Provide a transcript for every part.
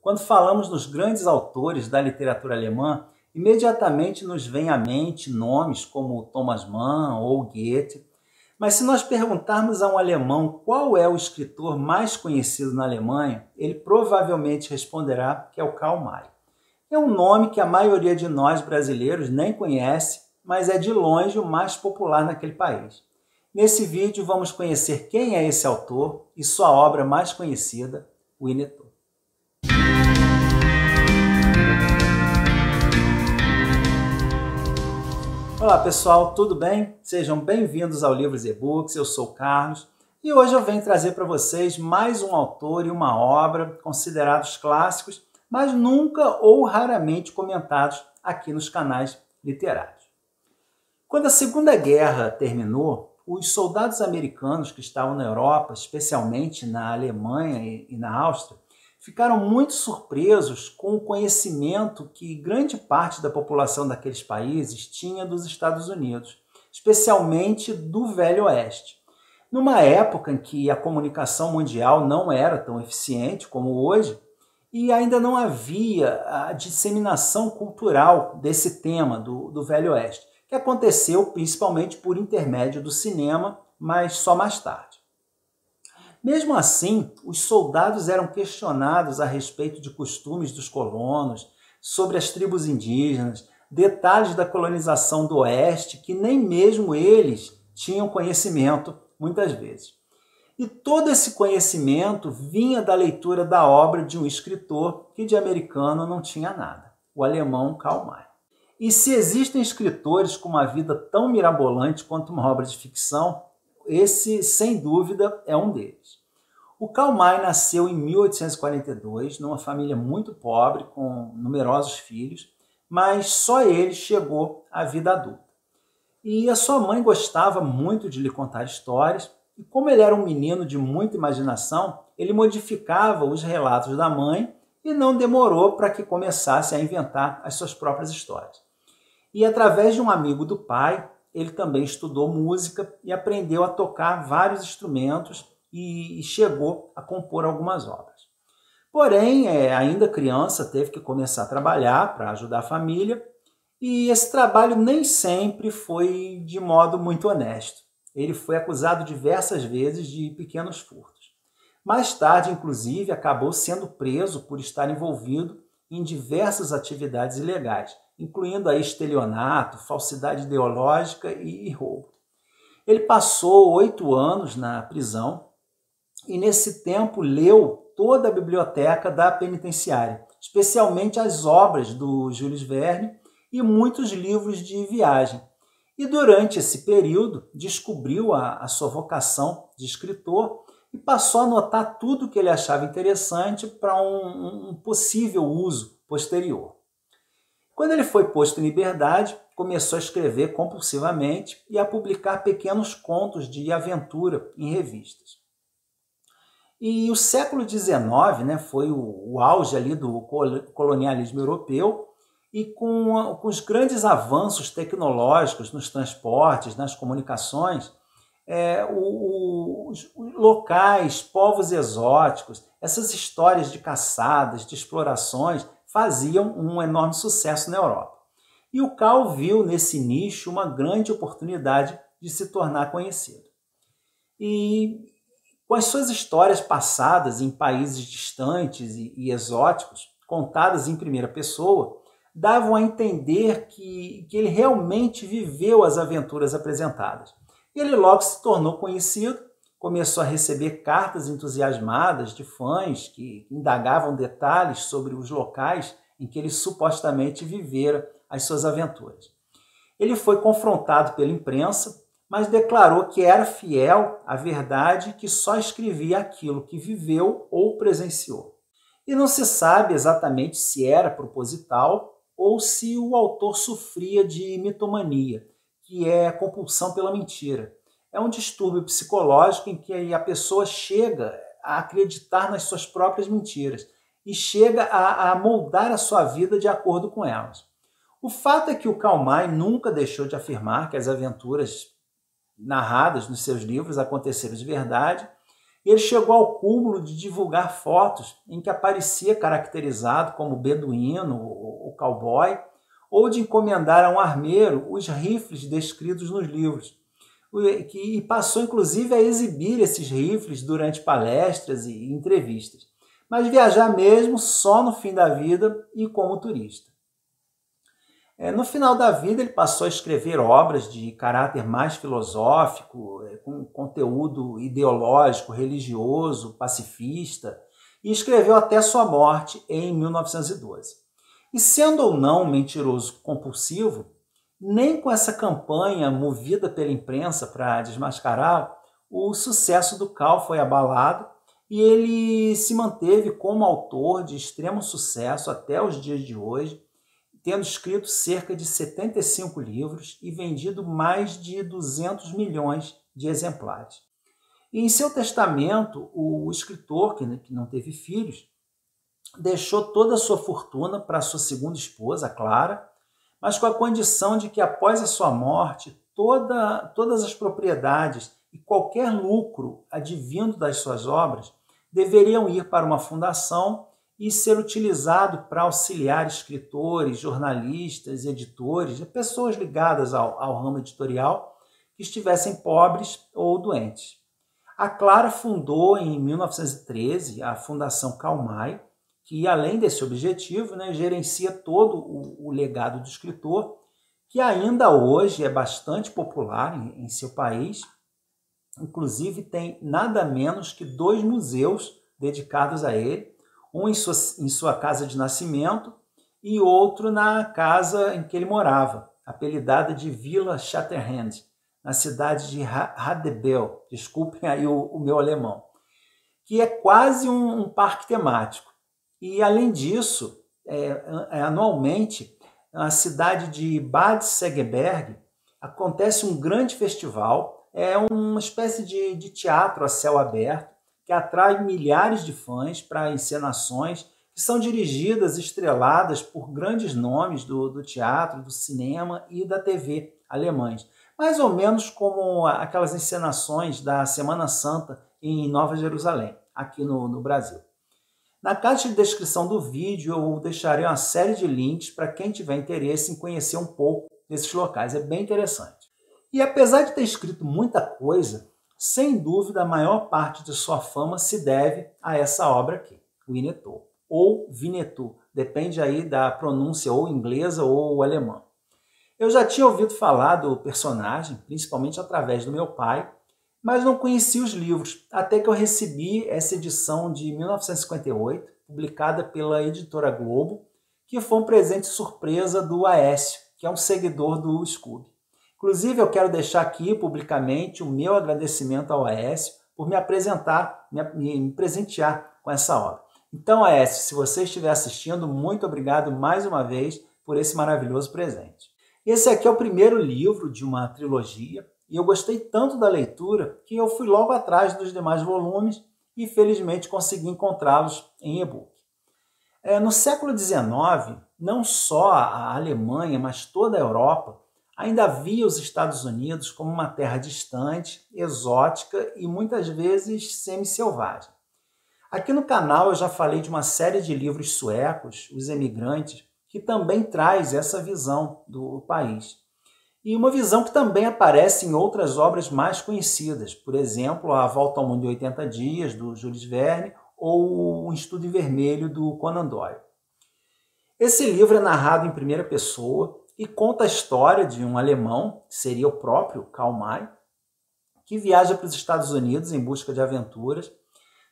Quando falamos nos grandes autores da literatura alemã, imediatamente nos vem à mente nomes como Thomas Mann ou Goethe. Mas se nós perguntarmos a um alemão qual é o escritor mais conhecido na Alemanha, ele provavelmente responderá que é o Karl May. É um nome que a maioria de nós brasileiros nem conhece, mas é de longe o mais popular naquele país. Nesse vídeo vamos conhecer quem é esse autor e sua obra mais conhecida, o Winnetou. Olá pessoal, tudo bem? Sejam bem-vindos ao Livros e E-Books, eu sou o Carlos e hoje eu venho trazer para vocês mais um autor e uma obra considerados clássicos, mas nunca ou raramente comentados aqui nos canais literários. Quando a Segunda Guerra terminou, os soldados americanos que estavam na Europa, especialmente na Alemanha e na Áustria, ficaram muito surpresos com o conhecimento que grande parte da população daqueles países tinha dos Estados Unidos, especialmente do Velho Oeste. Numa época em que a comunicação mundial não era tão eficiente como hoje, e ainda não havia a disseminação cultural desse tema do Velho Oeste, que aconteceu principalmente por intermédio do cinema, mas só mais tarde. Mesmo assim, os soldados eram questionados a respeito de costumes dos colonos, sobre as tribos indígenas, detalhes da colonização do Oeste que nem mesmo eles tinham conhecimento muitas vezes. E todo esse conhecimento vinha da leitura da obra de um escritor que de americano não tinha nada, o alemão Karl May. E se existem escritores com uma vida tão mirabolante quanto uma obra de ficção, esse, sem dúvida, é um deles. O Karl May nasceu em 1842, numa família muito pobre, com numerosos filhos, mas só ele chegou à vida adulta. E a sua mãe gostava muito de lhe contar histórias, e como ele era um menino de muita imaginação, ele modificava os relatos da mãe e não demorou para que começasse a inventar as suas próprias histórias. E através de um amigo do pai, ele também estudou música e aprendeu a tocar vários instrumentos e chegou a compor algumas obras. Porém, ainda criança, teve que começar a trabalhar para ajudar a família e esse trabalho nem sempre foi de modo muito honesto. Ele foi acusado diversas vezes de pequenos furtos. Mais tarde, inclusive, acabou sendo preso por estar envolvido em diversas atividades ilegais, incluindo aí estelionato, falsidade ideológica e roubo. Ele passou 8 anos na prisão e nesse tempo leu toda a biblioteca da penitenciária, especialmente as obras do Jules Verne e muitos livros de viagem. E durante esse período descobriu a sua vocação de escritor e passou a anotar tudo o que ele achava interessante para um possível uso posterior. Quando ele foi posto em liberdade, começou a escrever compulsivamente e a publicar pequenos contos de aventura em revistas. E o século XIX, foi o auge ali do colonialismo europeu e com os grandes avanços tecnológicos nos transportes, nas comunicações, os locais, povos exóticos, essas histórias de caçadas, de explorações, faziam um enorme sucesso na Europa. E o Karl viu nesse nicho uma grande oportunidade de se tornar conhecido. E com as suas histórias passadas em países distantes e exóticos, contadas em primeira pessoa, davam a entender que ele realmente viveu as aventuras apresentadas. E ele logo se tornou conhecido, começou a receber cartas entusiasmadas de fãs que indagavam detalhes sobre os locais em que ele supostamente vivera as suas aventuras. Ele foi confrontado pela imprensa, mas declarou que era fiel à verdade e que só escrevia aquilo que viveu ou presenciou. E não se sabe exatamente se era proposital ou se o autor sofria de mitomania, que é a compulsão pela mentira. É um distúrbio psicológico em que a pessoa chega a acreditar nas suas próprias mentiras e chega a moldar a sua vida de acordo com elas. O fato é que o Karl May nunca deixou de afirmar que as aventuras narradas nos seus livros aconteceram de verdade E ele chegou ao cúmulo de divulgar fotos em que aparecia caracterizado como beduíno ou cowboy, ou de encomendar a um armeiro os rifles descritos nos livros. E passou inclusive a exibir esses rifles durante palestras e entrevistas, mas viajar mesmo só no fim da vida e como turista. No final da vida ele passou a escrever obras de caráter mais filosófico, com conteúdo ideológico, religioso, pacifista, e escreveu até sua morte em 1912. E sendo ou não um mentiroso compulsivo, nem com essa campanha movida pela imprensa para desmascará-lo, o sucesso do Cal foi abalado e ele se manteve como autor de extremo sucesso até os dias de hoje, tendo escrito cerca de 75 livros e vendido mais de 200 milhões de exemplares. E em seu testamento, o escritor, que não teve filhos, deixou toda a sua fortuna para sua segunda esposa, Clara, mas com a condição de que após a sua morte, todas as propriedades e qualquer lucro advindo das suas obras deveriam ir para uma fundação e ser utilizado para auxiliar escritores, jornalistas, editores, pessoas ligadas ao ramo editorial que estivessem pobres ou doentes. A Clara fundou em 1913 a Fundação Calmai, que além desse objetivo, gerencia todo o legado do escritor, que ainda hoje é bastante popular em seu país. Inclusive tem nada menos que 2 museus dedicados a ele, um em sua casa de nascimento e outro na casa em que ele morava, apelidada de Vila Shatterhand, na cidade de Radebel, desculpem aí o meu alemão, que é quase um parque temático. E além disso, anualmente, na cidade de Bad Segeberg, acontece um grande festival, uma espécie de teatro a céu aberto, que atrai milhares de fãs para encenações que são dirigidas e estreladas por grandes nomes do teatro, do cinema e da TV alemães. Mais ou menos como aquelas encenações da Semana Santa em Nova Jerusalém, aqui no Brasil. Na caixa de descrição do vídeo eu deixarei uma série de links para quem tiver interesse em conhecer um pouco desses locais, é bem interessante. E apesar de ter escrito muita coisa, sem dúvida a maior parte de sua fama se deve a essa obra aqui, Winnetou, ou Winnetou, depende aí da pronúncia ou inglesa ou alemã. Eu já tinha ouvido falar do personagem, principalmente através do meu pai, mas não conhecia os livros, até que eu recebi essa edição de 1958, publicada pela editora Globo, que foi um presente surpresa do Aécio, que é um seguidor do Scooby. Inclusive, eu quero deixar aqui publicamente o meu agradecimento ao Aécio por me apresentar, me presentear com essa obra. Então, Aécio, se você estiver assistindo, muito obrigado mais uma vez por esse maravilhoso presente. Esse aqui é o primeiro livro de uma trilogia, e eu gostei tanto da leitura que eu fui logo atrás dos demais volumes e felizmente consegui encontrá-los em e-book. No século XIX, não só a Alemanha, mas toda a Europa ainda via os Estados Unidos como uma terra distante, exótica e muitas vezes semi-selvagem. Aqui no canal eu já falei de uma série de livros suecos, Os Emigrantes, que também traz essa visão do país. E uma visão que também aparece em outras obras mais conhecidas, por exemplo, A Volta ao Mundo em 80 Dias, do Jules Verne, ou Um Estudo em Vermelho, do Conan Doyle. Esse livro é narrado em primeira pessoa e conta a história de um alemão, que seria o próprio Karl May, que viaja para os Estados Unidos em busca de aventuras,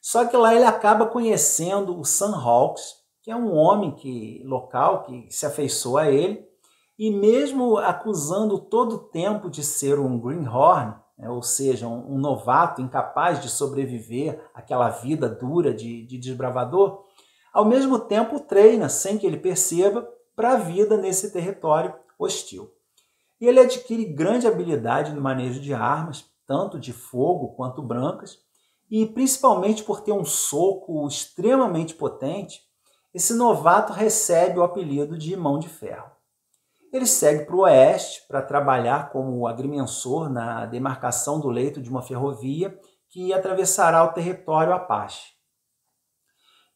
só que lá ele acaba conhecendo o Sam Hawkes, que é um homem local que se afeiçoa a ele, e mesmo acusando todo o tempo de ser um greenhorn, ou seja, um novato incapaz de sobreviver àquela vida dura de desbravador, ao mesmo tempo treina, sem que ele perceba, para a vida nesse território hostil. E ele adquire grande habilidade no manejo de armas, tanto de fogo quanto brancas, e principalmente por ter um soco extremamente potente, esse novato recebe o apelido de Mão de Ferro. Ele segue para o oeste para trabalhar como agrimensor na demarcação do leito de uma ferrovia que atravessará o território Apache.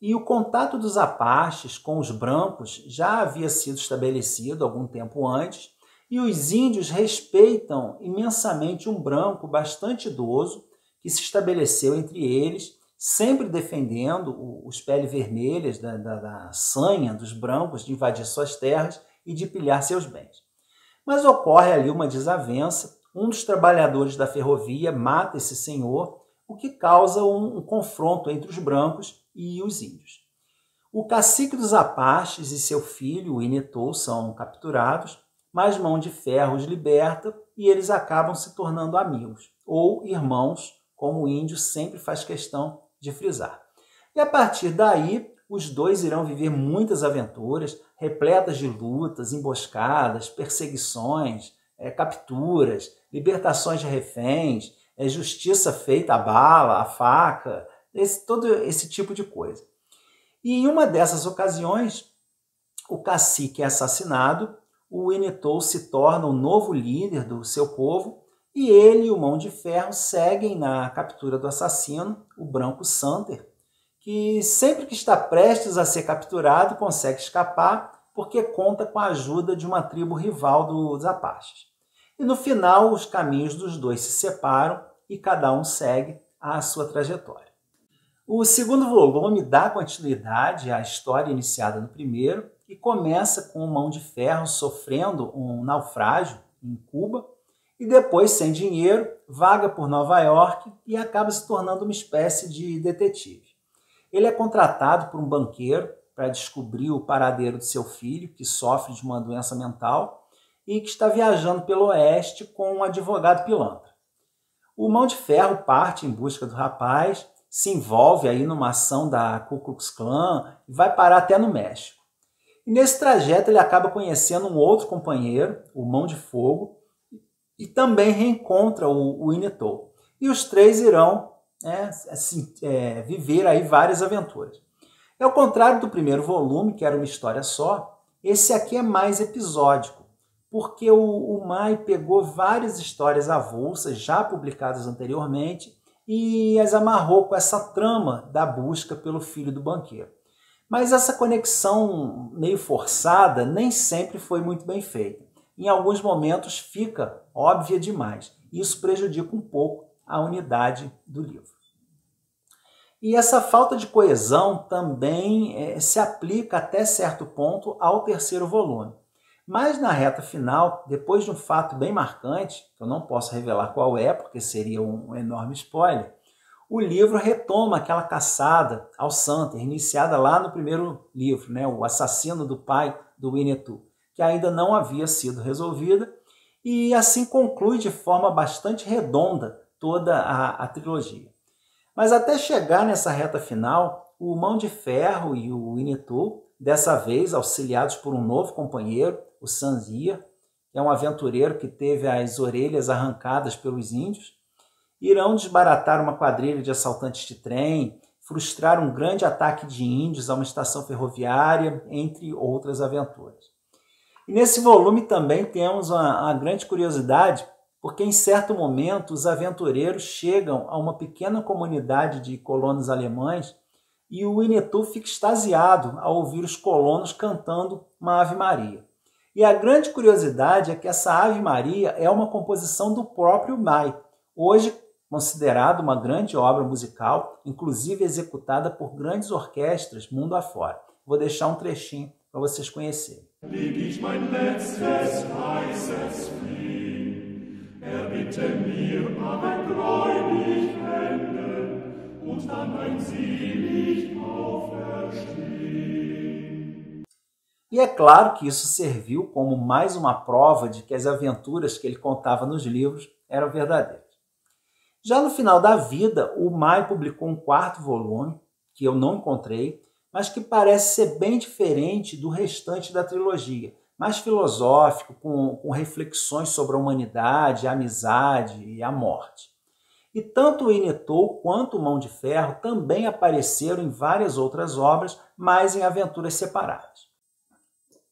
E o contato dos Apaches com os brancos já havia sido estabelecido algum tempo antes, e os índios respeitam imensamente um branco bastante idoso que se estabeleceu entre eles, sempre defendendo os peles vermelhas da sanha dos brancos de invadir suas terras e de pilhar seus bens. Mas ocorre ali uma desavença, um dos trabalhadores da ferrovia mata esse senhor, o que causa um confronto entre os brancos e os índios. O cacique dos Apaches e seu filho, o Inetou, são capturados, mas Mão de Ferro os liberta e eles acabam se tornando amigos, ou irmãos, como o índio sempre faz questão de frisar. E a partir daí, os dois irão viver muitas aventuras, repletas de lutas, emboscadas, perseguições, capturas, libertações de reféns, justiça feita à bala, à faca, todo esse tipo de coisa. E em uma dessas ocasiões, o cacique é assassinado, o Inetou se torna o novo líder do seu povo e ele e o Mão de Ferro seguem na captura do assassino, o Branco Santer, que sempre que está prestes a ser capturado consegue escapar porque conta com a ajuda de uma tribo rival dos Apaches. E no final os caminhos dos dois se separam e cada um segue a sua trajetória. O segundo volume dá continuidade à história iniciada no primeiro e começa com o Mão de Ferro sofrendo um naufrágio em Cuba e depois, sem dinheiro, vaga por Nova York e acaba se tornando uma espécie de detetive. Ele é contratado por um banqueiro para descobrir o paradeiro de seu filho, que sofre de uma doença mental e que está viajando pelo oeste com um advogado pilantra. O Mão de Ferro parte em busca do rapaz, se envolve aí numa ação da Ku Klux Klan e vai parar até no México. E nesse trajeto ele acaba conhecendo um outro companheiro, o Mão de Fogo, e também reencontra o Inetou. E os três irão viver aí várias aventuras. Ao contrário do primeiro volume, que era uma história só, esse aqui é mais episódico, porque o Mai pegou várias histórias avulsas já publicadas anteriormente e as amarrou com essa trama da busca pelo filho do banqueiro. Mas essa conexão meio forçada nem sempre foi muito bem feita. Em alguns momentos fica óbvia demais. Isso prejudica um pouco a unidade do livro. E essa falta de coesão também se aplica até certo ponto ao terceiro volume. Mas na reta final, depois de um fato bem marcante, que eu não posso revelar qual é, porque seria um enorme spoiler, o livro retoma aquela caçada ao Santer, iniciada lá no primeiro livro, o assassino do pai do Inetou, que ainda não havia sido resolvida, e assim conclui de forma bastante redonda toda a trilogia. Mas até chegar nessa reta final, o Mão de Ferro e o Inetou, dessa vez auxiliados por um novo companheiro, o Sanzia, que é um aventureiro que teve as orelhas arrancadas pelos índios, irão desbaratar uma quadrilha de assaltantes de trem, frustrar um grande ataque de índios a uma estação ferroviária, entre outras aventuras. E nesse volume também temos uma grande curiosidade, porque em certo momento os aventureiros chegam a uma pequena comunidade de colonos alemães e o Inetou fica extasiado ao ouvir os colonos cantando uma Ave Maria. E a grande curiosidade é que essa Ave Maria é uma composição do próprio Mai, hoje considerado uma grande obra musical, inclusive executada por grandes orquestras mundo afora. Vou deixar um trechinho para vocês conhecerem. Leg ich mein letztes heißes Flehen, erbitte mir ein gläubig Ende und dann ein selig Auferstehen. E é claro que isso serviu como mais uma prova de que as aventuras que ele contava nos livros eram verdadeiras. Já no final da vida, o Mai publicou um quarto volume, que eu não encontrei, mas que parece ser bem diferente do restante da trilogia, mais filosófico, com reflexões sobre a humanidade, a amizade e a morte. E tanto o Inetou quanto o Mão de Ferro também apareceram em várias outras obras, mas em aventuras separadas.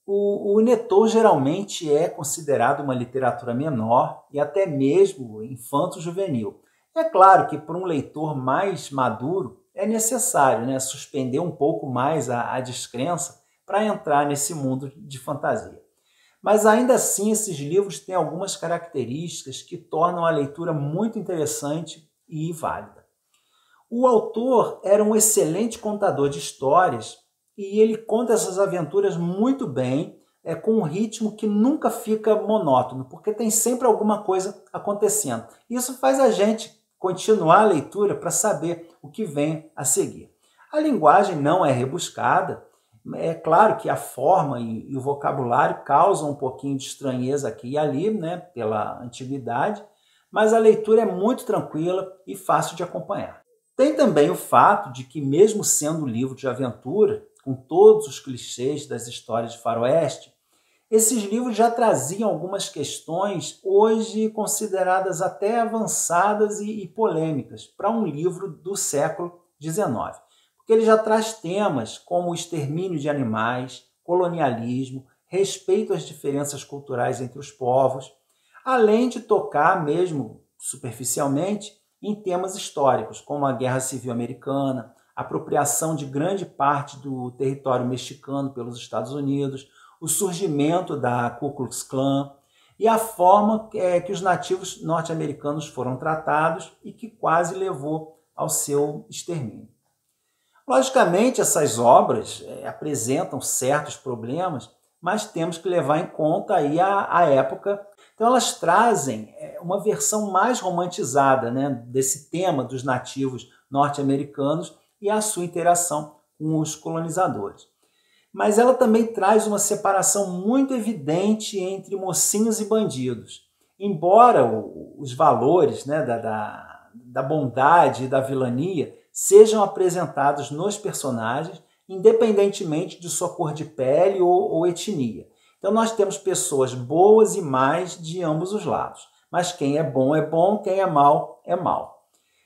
O Inetou geralmente é considerado uma literatura menor e até mesmo infanto-juvenil. É claro que para um leitor mais maduro é necessário, né, suspender um pouco mais a descrença para entrar nesse mundo de fantasia. Mas ainda assim esses livros têm algumas características que tornam a leitura muito interessante e válida. O autor era um excelente contador de histórias e ele conta essas aventuras muito bem, com um ritmo que nunca fica monótono, porque tem sempre alguma coisa acontecendo. Isso faz a gente continuar a leitura para saber o que vem a seguir. A linguagem não é rebuscada, é claro que a forma e o vocabulário causam um pouquinho de estranheza aqui e ali, né, pela antiguidade, mas a leitura é muito tranquila e fácil de acompanhar. Tem também o fato de que, mesmo sendo um livro de aventura, com todos os clichês das histórias de faroeste, esses livros já traziam algumas questões hoje consideradas até avançadas e polêmicas para um livro do século XIX. Porque ele já traz temas como o extermínio de animais, colonialismo, respeito às diferenças culturais entre os povos, além de tocar mesmo superficialmente em temas históricos, como a Guerra Civil Americana, a apropriação de grande parte do território mexicano pelos Estados Unidos, o surgimento da Ku Klux Klan e a forma que os nativos norte-americanos foram tratados e que quase levou ao seu extermínio. Logicamente, essas obras apresentam certos problemas, mas temos que levar em conta aí a época. Então elas trazem uma versão mais romantizada, né, desse tema dos nativos norte-americanos e a sua interação com os colonizadores. Mas ela também traz uma separação muito evidente entre mocinhos e bandidos. Embora os valores, né, da bondade e da vilania sejam apresentados nos personagens, independentemente de sua cor de pele ou etnia. Então nós temos pessoas boas e más de ambos os lados. Mas quem é bom, quem é mal, é mal.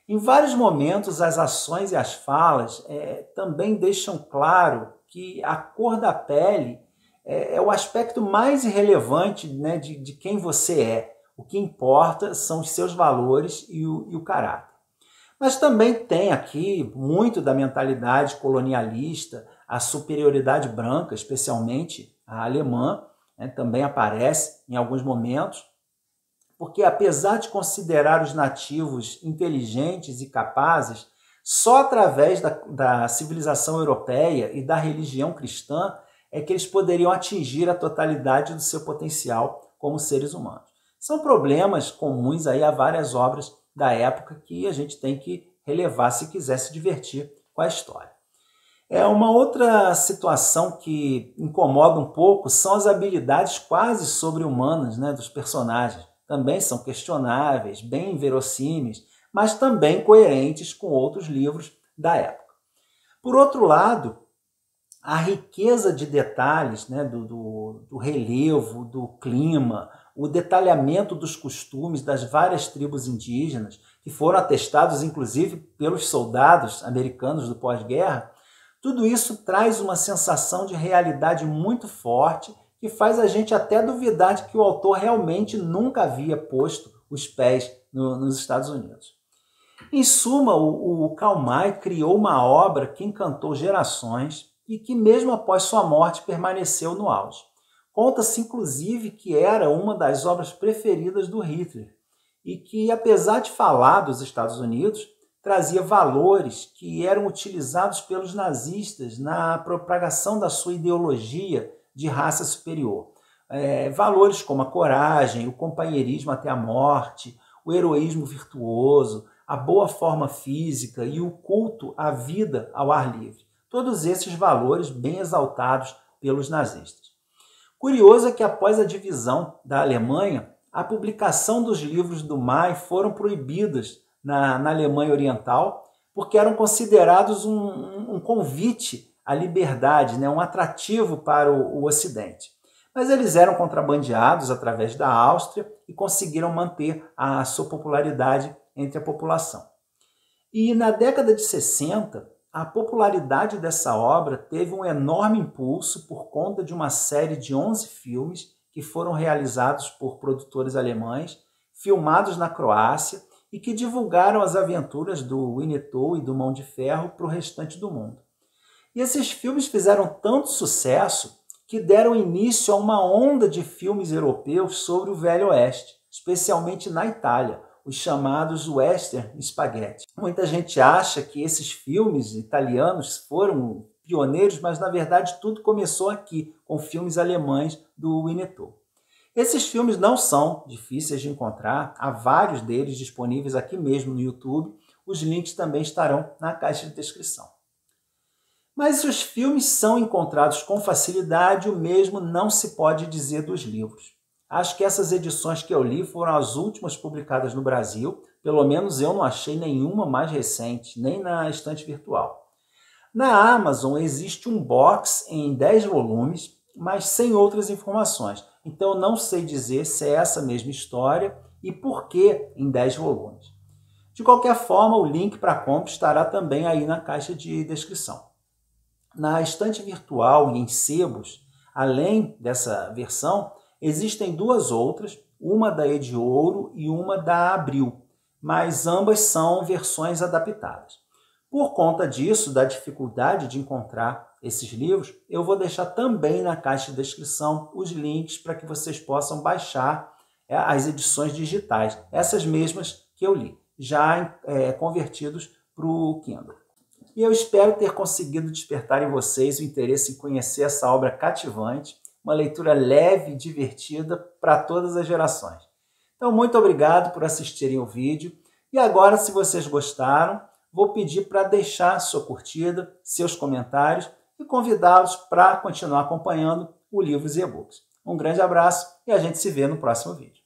Em vários momentos, as ações e as falas também deixam claro que a cor da pele é o aspecto mais irrelevante, né, de quem você é. O que importa são os seus valores e o caráter. Mas também tem aqui muito da mentalidade colonialista, a superioridade branca, especialmente a alemã, né, também aparece em alguns momentos, porque apesar de considerar os nativos inteligentes e capazes, só através da civilização europeia e da religião cristã é que eles poderiam atingir a totalidade do seu potencial como seres humanos. São problemas comuns aí a várias obras da época que a gente tem que relevar se quiser se divertir com a história. Uma outra situação que incomoda um pouco são as habilidades quase sobre-humanas, né, dos personagens. Também são questionáveis, bem inverossímeis, mas também coerentes com outros livros da época. Por outro lado, a riqueza de detalhes, né, do relevo, do clima, o detalhamento dos costumes das várias tribos indígenas, que foram atestados inclusive pelos soldados americanos do pós-guerra, tudo isso traz uma sensação de realidade muito forte que faz a gente até duvidar de que o autor realmente nunca havia posto os pés nos Estados Unidos. Em suma, o Karl May criou uma obra que encantou gerações e que mesmo após sua morte permaneceu no auge. Conta-se inclusive que era uma das obras preferidas do Hitler e que, apesar de falar dos Estados Unidos, trazia valores que eram utilizados pelos nazistas na propagação da sua ideologia de raça superior. Valores como a coragem, o companheirismo até a morte, o heroísmo virtuoso, a boa forma física e o culto à vida ao ar livre. Todos esses valores bem exaltados pelos nazistas. Curioso é que após a divisão da Alemanha, a publicação dos livros do May foram proibidas na Alemanha Oriental, porque eram considerados um convite à liberdade, né, um atrativo para o Ocidente. Mas eles eram contrabandeados através da Áustria e conseguiram manter a sua popularidade entre a população. E na década de 60, a popularidade dessa obra teve um enorme impulso por conta de uma série de 11 filmes que foram realizados por produtores alemães, filmados na Croácia e que divulgaram as aventuras do Winnetou e do Mão de Ferro para o restante do mundo. E esses filmes fizeram tanto sucesso que deram início a uma onda de filmes europeus sobre o Velho Oeste, especialmente na Itália, os chamados western spaghetti. Muita gente acha que esses filmes italianos foram pioneiros, mas na verdade tudo começou aqui, com filmes alemães do Winnetou. Esses filmes não são difíceis de encontrar, há vários deles disponíveis aqui mesmo no YouTube, os links também estarão na caixa de descrição. Mas os filmes são encontrados com facilidade, o mesmo não se pode dizer dos livros. Acho que essas edições que eu li foram as últimas publicadas no Brasil, pelo menos eu não achei nenhuma mais recente, nem na estante virtual. Na Amazon existe um box em 10 volumes, mas sem outras informações. Então eu não sei dizer se é essa mesma história e por que em 10 volumes. De qualquer forma, o link para a compra estará também aí na caixa de descrição. Na estante virtual e em sebos, além dessa versão, existem duas outras, uma da Ediouro e uma da Abril, mas ambas são versões adaptadas. Por conta disso, da dificuldade de encontrar esses livros, eu vou deixar também na caixa de descrição os links para que vocês possam baixar as edições digitais, essas mesmas que eu li, já convertidos para o Kindle. E eu espero ter conseguido despertar em vocês o interesse em conhecer essa obra cativante, uma leitura leve e divertida para todas as gerações. Então, muito obrigado por assistirem o vídeo. E agora, se vocês gostaram, vou pedir para deixar sua curtida, seus comentários e convidá-los para continuar acompanhando o Livros e E-Books. Um grande abraço e a gente se vê no próximo vídeo.